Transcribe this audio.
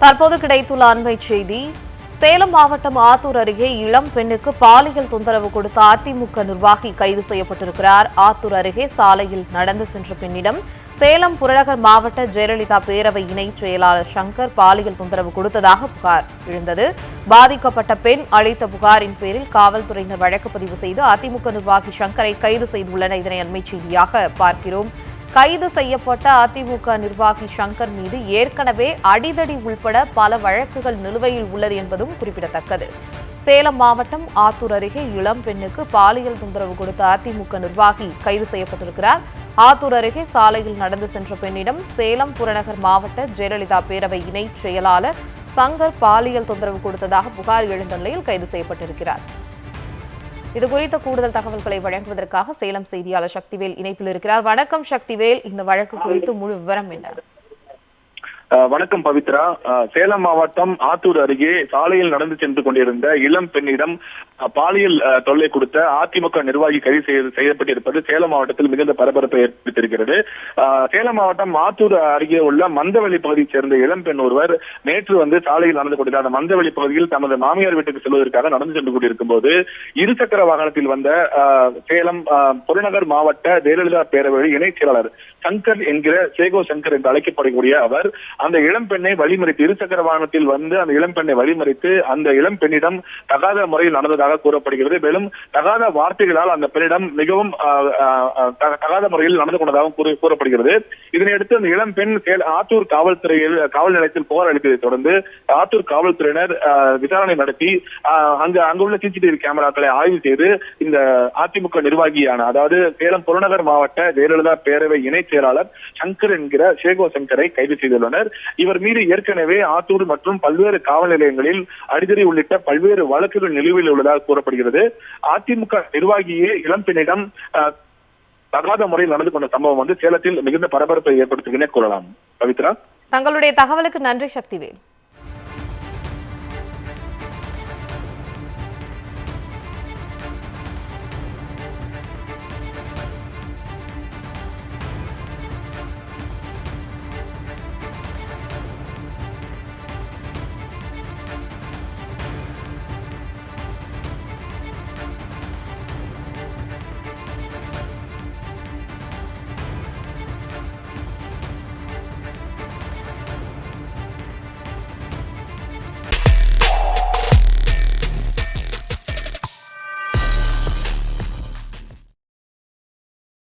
தற்போது கிடைத்துள்ள அண்மை செய்தி. சேலம் மாவட்டம் ஆத்தூர் அருகே இளம் பெண்ணுக்கு பாலியல் தொந்தரவு கொடுத்த அதிமுக நிர்வாகி கைது செய்யப்பட்டிருக்கிறார். ஆத்தூர் அருகே சாலையில் நடந்து சென்ற பெண்ணிடம் சேலம் புறநகர் மாவட்ட ஜெயலலிதா பேரவை இணைச் செயலாளர் சங்கர் பாலியல் தொந்தரவு கொடுத்ததாக புகார் எழுந்தது. பாதிக்கப்பட்ட பெண் அளித்த புகாரின் பேரில் காவல்துறையினர் வழக்கு பதிவு செய்து அதிமுக நிர்வாகி சங்கரை கைது செய்துள்ளனர். இதனை அண்மை செய்தியாக பார்க்கிறோம். கைது செய்யப்பட்ட அதிமுக நிர்வாகி சங்கர் மீது ஏற்கனவே அடிதடி உள்பட பல வழக்குகள் நிலுவையில் உள்ளது என்பதும் குறிப்பிடத்தக்கது. சேலம் மாவட்டம் ஆத்தூர் அருகே இளம் பெண்ணுக்கு பாலியல் தொந்தரவு கொடுத்த அதிமுக நிர்வாகி கைது செய்யப்பட்டிருக்கிறார். ஆத்தூர் அருகே சாலையில் நடந்து சென்ற பெண்ணிடம் சேலம் புறநகர் மாவட்ட ஜெயலலிதா பேரவை இணைச் செயலாளர் சங்கர் பாலியல் தொந்தரவு கொடுத்ததாக புகார் எழுந்த நிலையில் கைது செய்யப்பட்டிருக்கிறார். இதுகுறித்த கூடுதல் தகவல்களை வழங்குவதற்காக சேலம் செய்தியாளர் சக்திவேல் இணைப்பில் இருக்கிறார். வணக்கம் சக்திவேல், இந்த வழக்கு குறித்து முழு விவரம் என்ன? வணக்கம் பவித்ரா. சேலம் மாவட்டம் ஆத்தூர் அருகே சாலையில் நடந்து சென்று கொண்டிருந்த இளம் பெண்ணிடம் பாலியல் தொல்லை கொடுத்த அதிமுக நிர்வாகி கைது செய்யப்பட்டிருப்பது சேலம் மாவட்டத்தில் மிகுந்த பரபரப்பை ஏற்படுத்தியிருக்கிறது. சேலம் மாவட்டம் ஆத்தூர் அருகே உள்ள மந்தவெளி பகுதியைச் சேர்ந்த இளம் பெண் ஒருவர் நேற்று சாலையில் நடந்து கொண்டிருந்த அந்த மந்தவெளி பகுதியில் தமது மாமியார் வீட்டுக்கு செல்வதற்காக நடந்து சென்று கொண்டிருக்கும் போது இருசக்கர வாகனத்தில் வந்த சேலம் புறநகர் மாவட்ட ஜெயலலிதா பேரவை இணைச் செயலாளர் சங்கர் என்கிற சேகோ சங்கர் என்று அழைக்கப்படக்கூடிய அவர் அந்த இளம் பெண்ணை வழிமறித்து இருசக்கர வாகனத்தில் வந்து அந்த இளம் பெண்ணை வழிமறித்து அந்த இளம் பெண்ணிடம் தகாத முறையில் நடந்ததாக கூறப்படுகிறது. மேலும் தகாத வார்த்தைகளால் அந்த பெண்ணிடம் மிகவும் தகாத முறையில் நடந்து கொண்டதாகவும் கூறப்படுகிறது. இதனையடுத்து அந்த இளம் பெண் ஆத்தூர் காவல் நிலையத்தில் புகார் அளித்ததை தொடர்ந்து ஆத்தூர் காவல்துறையினர் விசாரணை நடத்தி அங்குள்ள சிசிடிவி கேமராக்களை ஆய்வு செய்து இந்த அதிமுக நிர்வாகியான அதாவது சேலம் புறநகர் மாவட்ட ஜெயலலிதா பேரவை இணைச் செயலாளர் சங்கர் என்கிற சேகோ சங்கரை கைது செய்துள்ளனர். இவர் மீது ஏற்கனவே ஆத்தூர் மற்றும் பல்வேறு காவல் நிலையங்களில் அடிதடி உள்ளிட்ட பல்வேறு வழக்குகள் நிலுவையில் உள்ளதாக கூறப்படுகிறது. அதிமுக நிர்வாகியே இளம்பெண்ணிடம் தகாத முறையில் நடந்து கொண்ட சம்பவம் சேலத்தில் மிகுந்த பரபரப்பை ஏற்படுத்துகிறேன் கூறலாம். பவித்ரா, தங்களுடைய தகவலுக்கு நன்றி சக்திவேல்.